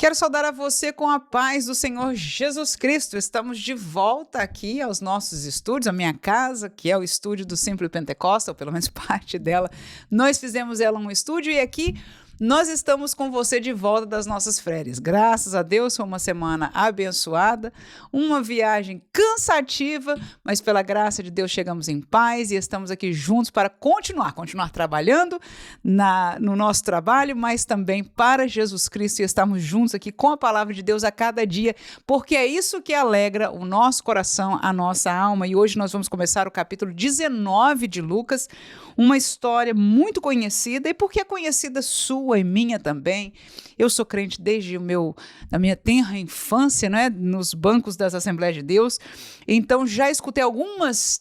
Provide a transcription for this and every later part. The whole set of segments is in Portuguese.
Quero saudar a você com a paz do Senhor Jesus Cristo. Estamos de volta aqui aos nossos estúdios, a minha casa, que é o estúdio do Simply Pentecostal, pelo menos parte dela. Nós fizemos ela um estúdio e aqui nós estamos com você de volta das nossas férias. Graças a Deus, foi uma semana abençoada, uma viagem cansativa, mas pela graça de Deus chegamos em paz e estamos aqui juntos para continuar trabalhando no nosso trabalho, mas também para Jesus Cristo, e estamos juntos aqui com a palavra de Deus a cada dia, porque é isso que alegra o nosso coração, a nossa alma. E hoje nós vamos começar o capítulo 19 de Lucas, uma história muito conhecida, e porque é conhecida sua e minha também. Eu sou crente desde a minha tenra infância, né, nos bancos das Assembleias de Deus, então já escutei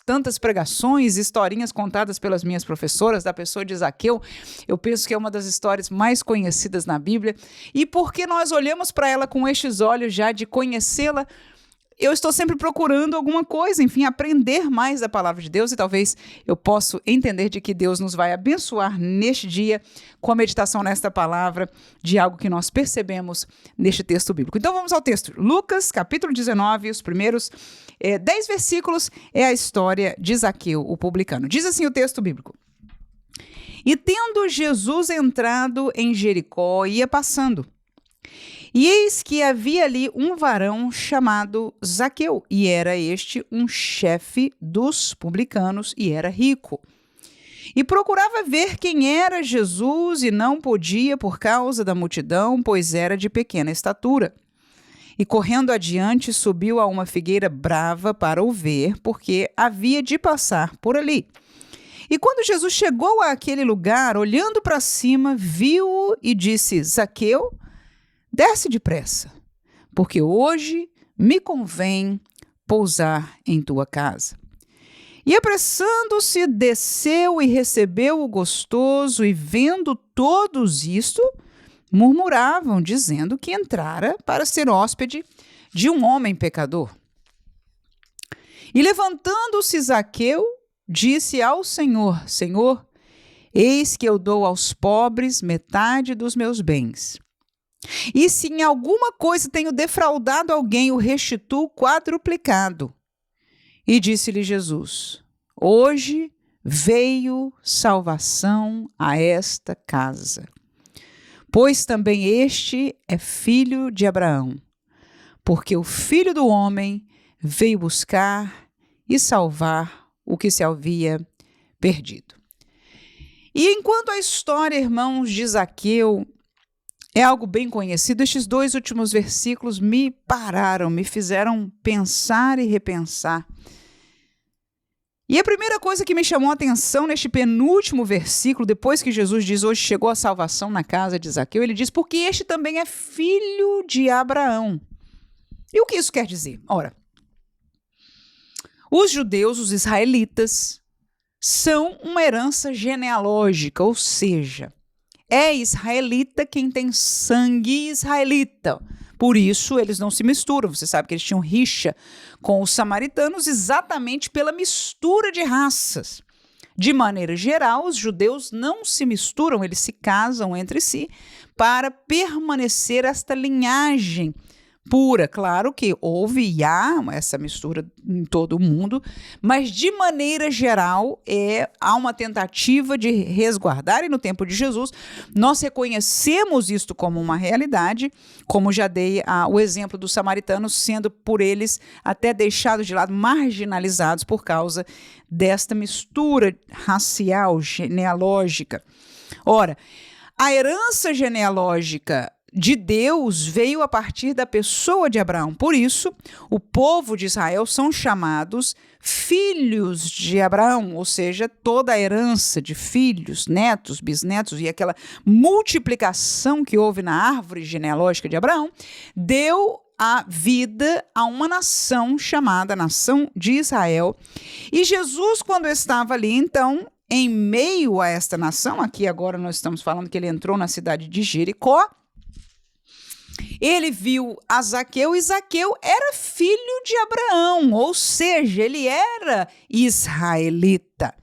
tantas pregações, historinhas contadas pelas minhas professoras, da pessoa de Zaqueu. Eu penso que é uma das histórias mais conhecidas na Bíblia, e porque nós olhamos para ela com estes olhos já de conhecê-la, eu estou sempre procurando alguma coisa, enfim, aprender mais da palavra de Deus, e talvez eu possa entender de que Deus nos vai abençoar neste dia com a meditação nesta palavra, de algo que nós percebemos neste texto bíblico. Então vamos ao texto. Lucas, capítulo 19, os primeiros 10 versículos é a história de Zaqueu, o publicano. Diz assim o texto bíblico: E tendo Jesus entrado em Jericó, ia passando. E eis que havia ali um varão chamado Zaqueu, e era este um chefe dos publicanos, e era rico. E procurava ver quem era Jesus, e não podia por causa da multidão, pois era de pequena estatura. E correndo adiante, subiu a uma figueira brava para o ver, porque havia de passar por ali. E quando Jesus chegou àquele lugar, olhando para cima, viu-o e disse: Zaqueu, desce depressa, porque hoje me convém pousar em tua casa. E apressando-se, desceu e recebeu o gostoso, e vendo todos isto, murmuravam, dizendo que entrara para ser hóspede de um homem pecador. E levantando-se Zaqueu, disse ao Senhor: Senhor, eis que eu dou aos pobres metade dos meus bens. E se em alguma coisa tenho defraudado alguém, o restituo quadruplicado. E disse-lhe Jesus: Hoje veio salvação a esta casa, pois também este é filho de Abraão, porque o Filho do Homem veio buscar e salvar o que se havia perdido. E enquanto a história, irmãos, de Zaqueu é algo bem conhecido, estes 2 últimos versículos me fizeram pensar e repensar. E a primeira coisa que me chamou a atenção neste penúltimo versículo, depois que Jesus diz: hoje chegou a salvação na casa de Zaqueu, ele diz: porque este também é filho de Abraão. E o que isso quer dizer? Ora, os judeus, os israelitas, são uma herança genealógica, ou seja, é israelita quem tem sangue israelita. Por isso, eles não se misturam. Você sabe que eles tinham rixa com os samaritanos exatamente pela mistura de raças. De maneira geral, os judeus não se misturam, eles se casam entre si para permanecer esta linhagem pura. Claro que houve e há essa mistura em todo o mundo, mas de maneira geral há uma tentativa de resguardar, e no tempo de Jesus nós reconhecemos isto como uma realidade, como já dei o exemplo dos samaritanos, sendo por eles até deixados de lado, marginalizados por causa desta mistura racial, genealógica. Ora, a herança genealógica de Deus veio a partir da pessoa de Abraão. Por isso, o povo de Israel são chamados filhos de Abraão, ou seja, toda a herança de filhos, netos, bisnetos e aquela multiplicação que houve na árvore genealógica de Abraão, deu a vida a uma nação chamada Nação de Israel. E Jesus, quando estava ali, então, em meio a esta nação, aqui agora nós estamos falando que ele entrou na cidade de Jericó, ele viu a Zaqueu, e Zaqueu era filho de Abraão, ou seja, ele era israelita.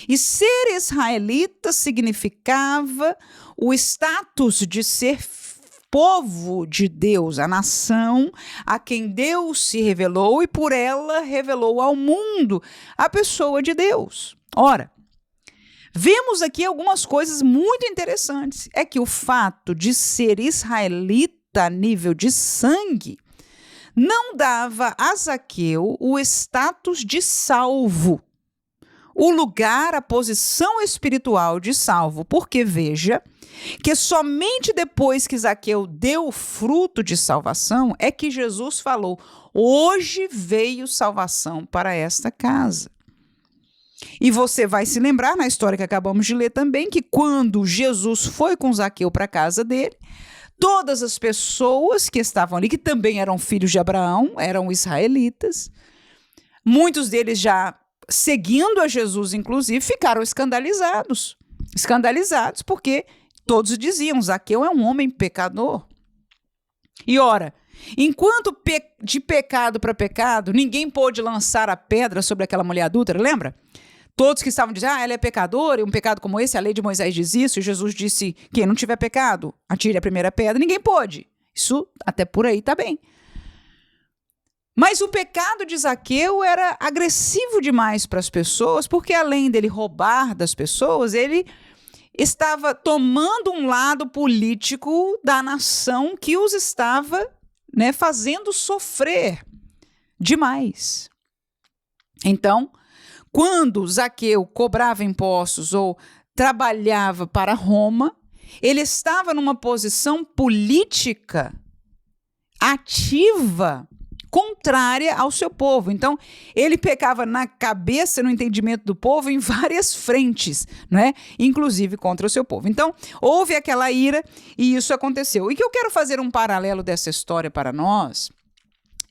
E ser israelita significava o status de ser povo de Deus, a nação a quem Deus se revelou e por ela revelou ao mundo a pessoa de Deus. Ora, vemos aqui algumas coisas muito interessantes. É que o fato de ser israelita a nível de sangue não dava a Zaqueu o status de salvo, o lugar, a posição espiritual de salvo, porque veja que somente depois que Zaqueu deu o fruto de salvação é que Jesus falou: hoje veio salvação para esta casa. E você vai se lembrar, na história que acabamos de ler também, que quando Jesus foi com Zaqueu para a casa dele, todas as pessoas que estavam ali, que também eram filhos de Abraão, eram israelitas, muitos deles já seguindo a Jesus, inclusive, ficaram escandalizados porque todos diziam: Zaqueu é um homem pecador. E ora, enquanto de pecado para pecado, ninguém pôde lançar a pedra sobre aquela mulher adúltera, lembra? Todos que estavam dizendo: ela é pecadora, e um pecado como esse, a lei de Moisés diz isso, e Jesus disse: quem não tiver pecado, atire a primeira pedra. Ninguém pôde. Isso até por aí está bem. Mas o pecado de Zaqueu era agressivo demais para as pessoas, porque além dele roubar das pessoas, ele estava tomando um lado político da nação que os estava, fazendo sofrer demais. Então, quando Zaqueu cobrava impostos ou trabalhava para Roma, ele estava numa posição política ativa, contrária ao seu povo. Então, ele pecava na cabeça, no entendimento do povo, em várias frentes, inclusive contra o seu povo. Então, houve aquela ira e isso aconteceu. E que eu quero fazer um paralelo dessa história para nós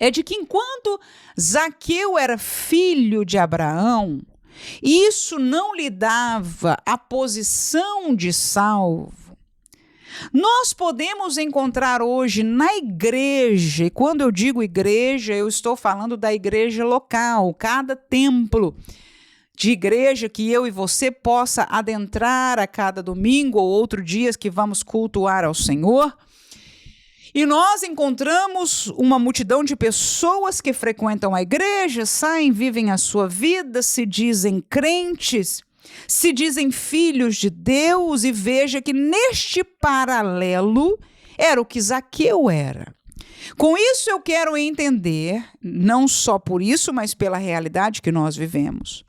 é de que enquanto Zaqueu era filho de Abraão, isso não lhe dava a posição de salvo. Nós podemos encontrar hoje na igreja, e quando eu digo igreja, eu estou falando da igreja local, cada templo de igreja que eu e você possa adentrar a cada domingo ou outro dia que vamos cultuar ao Senhor. E nós encontramos uma multidão de pessoas que frequentam a igreja, saem, vivem a sua vida, se dizem crentes, se dizem filhos de Deus, e veja que neste paralelo era o que Zaqueu era. Com isso eu quero entender, não só por isso, mas pela realidade que nós vivemos,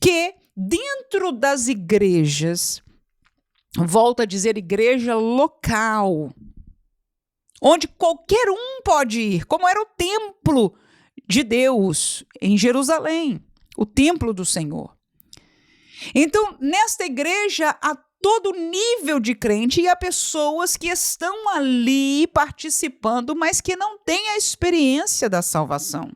que dentro das igrejas, volto a dizer, igreja local, onde qualquer um pode ir, como era o templo de Deus em Jerusalém, o templo do Senhor. Então, nesta igreja há todo nível de crente e há pessoas que estão ali participando, mas que não têm a experiência da salvação.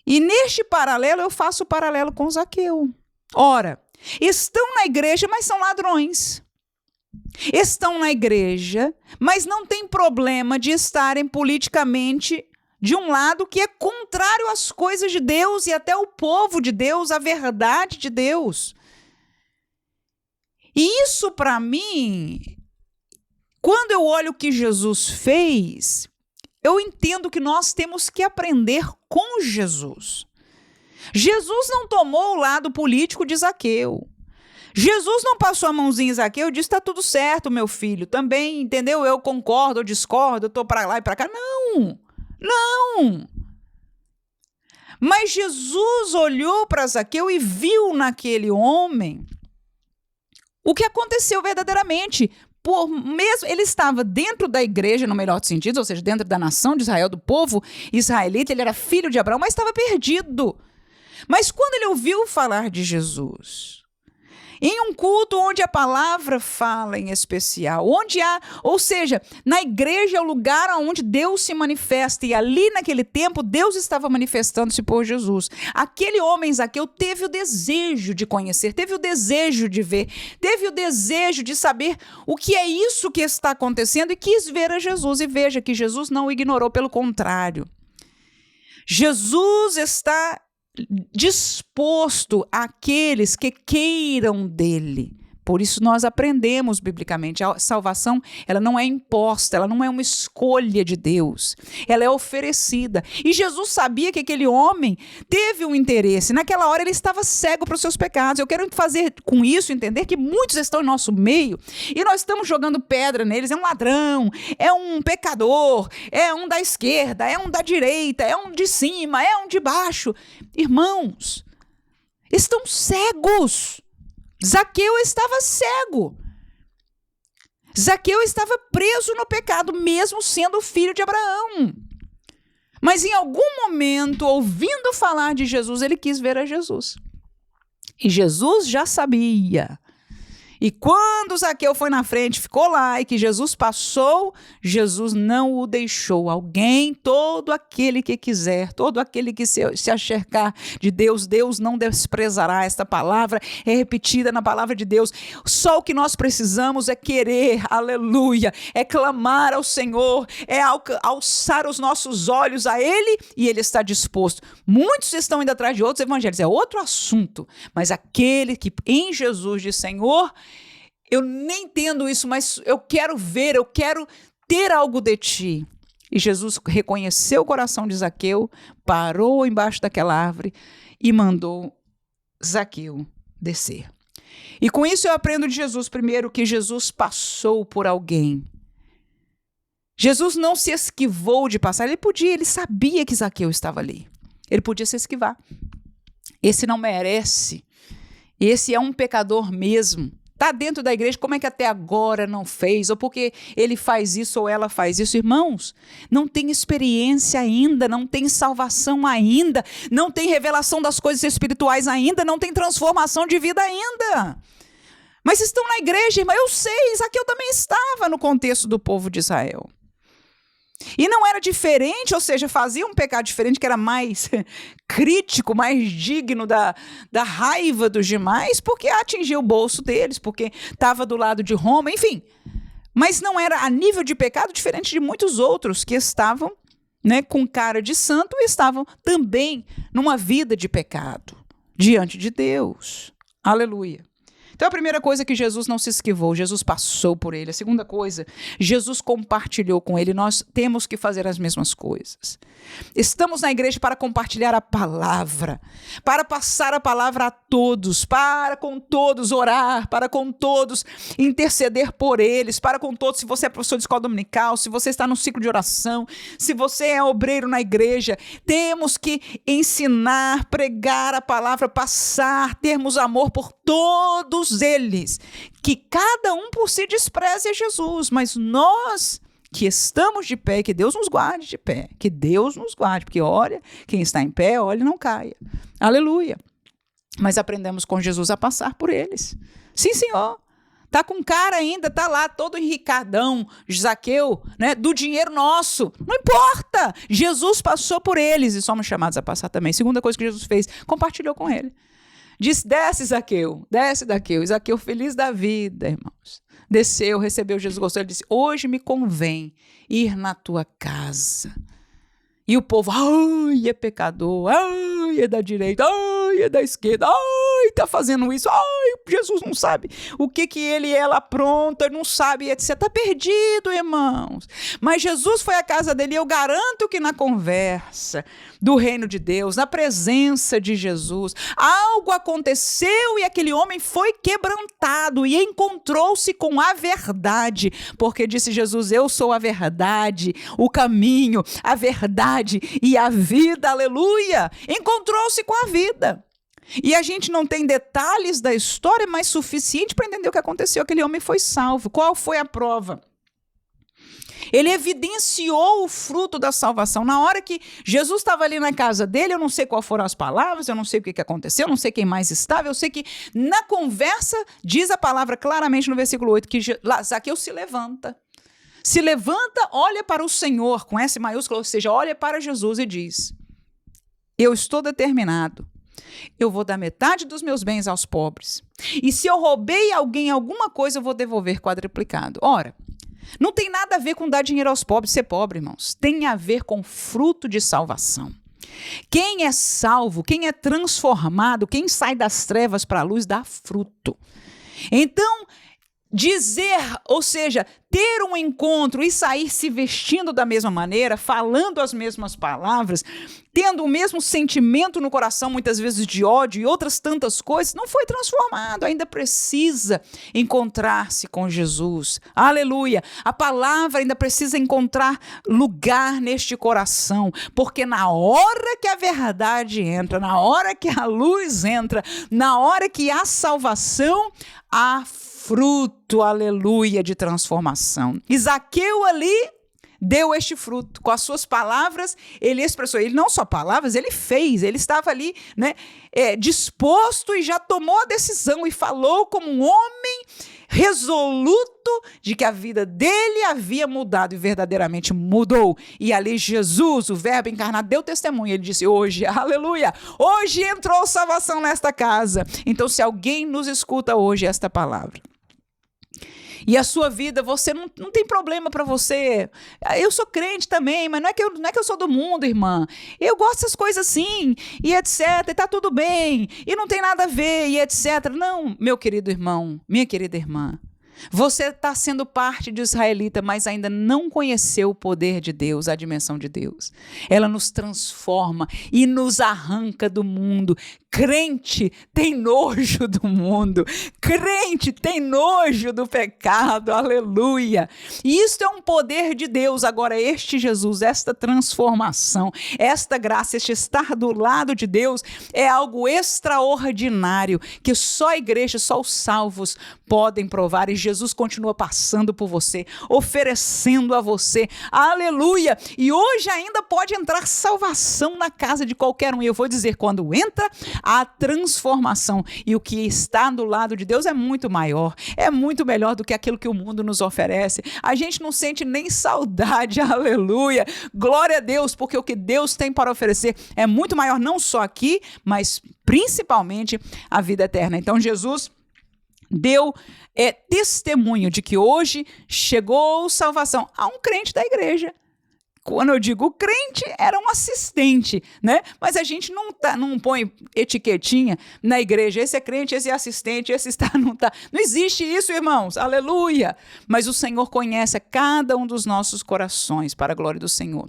E neste paralelo, eu faço o paralelo com Zaqueu. Ora, estão na igreja, mas são ladrões. Estão na igreja, mas não tem problema de estarem politicamente de um lado que é contrário às coisas de Deus e até o povo de Deus, a verdade de Deus. E isso, para mim, quando eu olho o que Jesus fez, eu entendo que nós temos que aprender com Jesus. Jesus não tomou o lado político de Zaqueu. Jesus não passou a mãozinha em Zaqueu e disse: está tudo certo, meu filho, também, entendeu? Eu concordo, eu discordo, eu estou para lá e para cá. Não, não. Mas Jesus olhou para Zaqueu e viu naquele homem o que aconteceu verdadeiramente. Por mesmo ele estava dentro da igreja, no melhor dos sentidos, ou seja, dentro da nação de Israel, do povo israelita, ele era filho de Abraão, mas estava perdido. Mas quando ele ouviu falar de Jesus, em um culto onde a palavra fala em especial, onde há, ou seja, na igreja é o lugar onde Deus se manifesta, e ali naquele tempo Deus estava manifestando-se por Jesus. Aquele homem, Zaqueu, teve o desejo de conhecer, teve o desejo de ver, teve o desejo de saber o que é isso que está acontecendo e quis ver a Jesus. E veja que Jesus não o ignorou, pelo contrário. Jesus está disposto àqueles que queiram dele, Por isso nós aprendemos biblicamente, a salvação, ela não é imposta, ela não é uma escolha de Deus, ela é oferecida. E Jesus sabia que aquele homem teve um interesse, naquela hora ele estava cego para os seus pecados. Eu quero fazer com isso entender que muitos estão em nosso meio e nós estamos jogando pedra neles, é um ladrão, é um pecador, é um da esquerda, é um da direita, é um de cima, é um de baixo. Irmãos, estão cegos. Zaqueu estava cego. Zaqueu estava preso no pecado, mesmo sendo filho de Abraão. Mas em algum momento, ouvindo falar de Jesus, ele quis ver a Jesus. E Jesus já sabia. E quando Zaqueu foi na frente, ficou lá, e que Jesus passou, Jesus não o deixou. Alguém, todo aquele que quiser, todo aquele que se acercar de Deus, Deus não desprezará. Esta palavra é repetida na palavra de Deus. Só o que nós precisamos é querer, aleluia, é clamar ao Senhor, é alçar os nossos olhos a Ele, e Ele está disposto. Muitos estão indo atrás de outros evangelhos, é outro assunto, mas aquele que em Jesus diz: Senhor, eu nem entendo isso, mas eu quero ver, eu quero ter algo de ti. E Jesus reconheceu o coração de Zaqueu, parou embaixo daquela árvore e mandou Zaqueu descer. E com isso eu aprendo de Jesus, primeiro, que Jesus passou por alguém. Jesus não se esquivou de passar, ele sabia que Zaqueu estava ali. Ele podia se esquivar. Esse não merece, esse é um pecador mesmo. Está dentro da igreja, como é que até agora não fez? Ou porque ele faz isso ou ela faz isso? Irmãos, não tem experiência ainda, não tem salvação ainda, não tem revelação das coisas espirituais ainda, não tem transformação de vida ainda. Mas estão na igreja, irmão, eu sei, Zaqueu também estava no contexto do povo de Israel. E não era diferente, ou seja, fazia um pecado diferente, que era mais crítico, mais digno da raiva dos demais, porque atingia o bolso deles, porque estava do lado de Roma, enfim. Mas não era a nível de pecado diferente de muitos outros que estavam, né, com cara de santo e estavam também numa vida de pecado diante de Deus. Aleluia. Então, a primeira coisa é que Jesus não se esquivou, Jesus passou por ele. A segunda coisa, Jesus compartilhou com ele. Nós temos que fazer as mesmas coisas. Estamos na igreja para compartilhar a palavra, para passar a palavra a todos, para com todos orar, para com todos interceder por eles, para com todos, se você é professor de escola dominical, se você está no ciclo de oração, se você é obreiro na igreja, temos que ensinar, pregar a palavra, passar, termos amor por todos eles, que cada um por si despreze a Jesus, mas nós que estamos de pé, que Deus nos guarde de pé, que Deus nos guarde, porque olha, quem está em pé, olha, não caia. Aleluia. Mas aprendemos com Jesus a passar por eles. Sim, Senhor. Tá com cara ainda, tá lá todo enricadão, Zaqueu, né, do dinheiro nosso. Não importa. Jesus passou por eles e somos chamados a passar também. Segunda coisa que Jesus fez, compartilhou com ele. Disse: desce, Zaqueu, desce, Zaqueu. E Zaqueu, feliz da vida, irmãos, desceu, recebeu Jesus, gostou. Ele disse: hoje me convém ir na tua casa. E o povo: ai, é pecador, ai, é da direita, ai, é da esquerda, ai, tá fazendo isso, ai, Jesus não sabe o que ele e ela apronta, não sabe, etc. Está perdido, irmãos. Mas Jesus foi à casa dele e eu garanto que na conversa do reino de Deus, na presença de Jesus, algo aconteceu e aquele homem foi quebrantado e encontrou-se com a verdade, porque disse Jesus: eu sou a verdade, o caminho, a verdade e a vida, aleluia. Encontrou-se com a vida. E a gente não tem detalhes da história, mas suficiente para entender o que aconteceu. Aquele homem foi salvo. Qual foi a prova? Ele evidenciou o fruto da salvação. Na hora que Jesus estava ali na casa dele, eu não sei quais foram as palavras, eu não sei o que aconteceu, eu não sei quem mais estava, eu sei que na conversa, diz a palavra claramente no versículo 8, que Zaqueu se levanta. Se levanta, olha para o Senhor, com S maiúsculo, ou seja, olha para Jesus e diz: eu estou determinado, eu vou dar metade dos meus bens aos pobres. E se eu roubei alguém alguma coisa, eu vou devolver quadruplicado. Ora, não tem nada a ver com dar dinheiro aos pobres, ser pobre, irmãos. Tem a ver com fruto de salvação. Quem é salvo, quem é transformado, quem sai das trevas para a luz, dá fruto. Então, dizer, ou seja, ter um encontro e sair se vestindo da mesma maneira, falando as mesmas palavras, tendo o mesmo sentimento no coração, muitas vezes de ódio e outras tantas coisas, não foi transformado, ainda precisa encontrar-se com Jesus. Aleluia! A palavra ainda precisa encontrar lugar neste coração, porque na hora que a verdade entra, na hora que a luz entra, na hora que há salvação, há fruto, aleluia, de transformação. E Zaqueu ali deu este fruto. Com as suas palavras, ele expressou. Ele não só palavras, ele fez. Ele estava ali, disposto e já tomou a decisão e falou como um homem resoluto de que a vida dele havia mudado e verdadeiramente mudou. E ali Jesus, o Verbo encarnado, deu testemunho. Ele disse, hoje, aleluia, hoje entrou salvação nesta casa. Então, se alguém nos escuta hoje esta palavra, e a sua vida, você não tem problema para você. Eu sou crente também, mas não é que eu sou do mundo, irmã. Eu gosto dessas coisas assim, e etc. E tá tudo bem, e não tem nada a ver, e etc. Não, meu querido irmão, minha querida irmã. Você está sendo parte de israelita, mas ainda não conheceu o poder de Deus, a dimensão de Deus. Ela nos transforma e nos arranca do mundo. Crente tem nojo do mundo. Crente tem nojo do pecado. Aleluia. E isso é um poder de Deus. Agora, este Jesus, esta transformação, esta graça, este estar do lado de Deus é algo extraordinário que só a igreja, só os salvos podem provar. E Jesus continua passando por você, oferecendo a você. Aleluia. E hoje ainda pode entrar salvação na casa de qualquer um. E eu vou dizer, quando entra a transformação e o que está do lado de Deus é muito maior, é muito melhor do que aquilo que o mundo nos oferece. A gente não sente nem saudade, aleluia, glória a Deus, porque o que Deus tem para oferecer é muito maior, não só aqui, mas principalmente a vida eterna. Então Jesus deu testemunho de que hoje chegou salvação a um crente da igreja. Quando eu digo crente, era um assistente, né? Mas a gente não põe etiquetinha na igreja. Esse é crente, esse é assistente, esse está, não está. Não existe isso, irmãos. Aleluia! Mas o Senhor conhece cada um dos nossos corações para a glória do Senhor.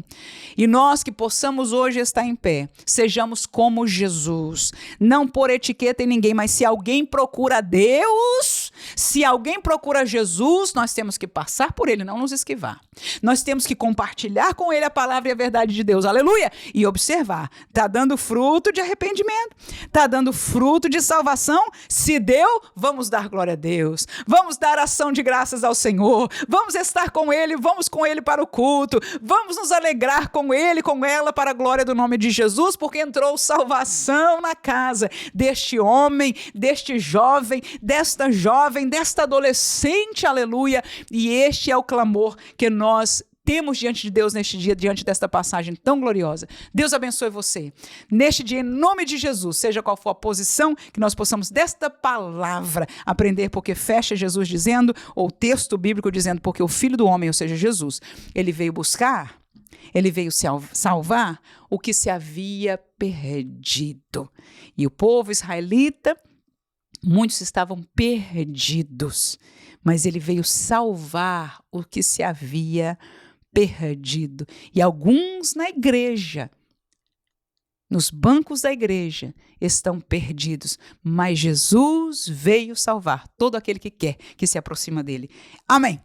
E nós que possamos hoje estar em pé, sejamos como Jesus. Não por etiqueta em ninguém, mas se alguém procura Deus, se alguém procura Jesus, nós temos que passar por ele, não nos esquivar. Nós temos que compartilhar com ele a palavra e a verdade de Deus, aleluia, e observar, está dando fruto de arrependimento, está dando fruto de salvação, se deu, vamos dar glória a Deus, vamos dar ação de graças ao Senhor, vamos estar com ele, vamos com ele para o culto, vamos nos alegrar com ele, com ela, para a glória do nome de Jesus, porque entrou salvação na casa deste homem, deste jovem, desta adolescente, aleluia, e este é o clamor que nós temos diante de Deus neste dia, diante desta passagem tão gloriosa. Deus abençoe você. Neste dia, em nome de Jesus, seja qual for a posição, que nós possamos desta palavra aprender, porque fecha Jesus dizendo, ou texto bíblico dizendo, porque o Filho do Homem, ou seja, Jesus, ele veio buscar, ele veio salvar o que se havia perdido. E o povo israelita, muitos estavam perdidos, mas ele veio salvar o que se havia perdido. E alguns na igreja, nos bancos da igreja, estão perdidos, mas Jesus veio salvar todo aquele que quer, que se aproxima dele. Amém.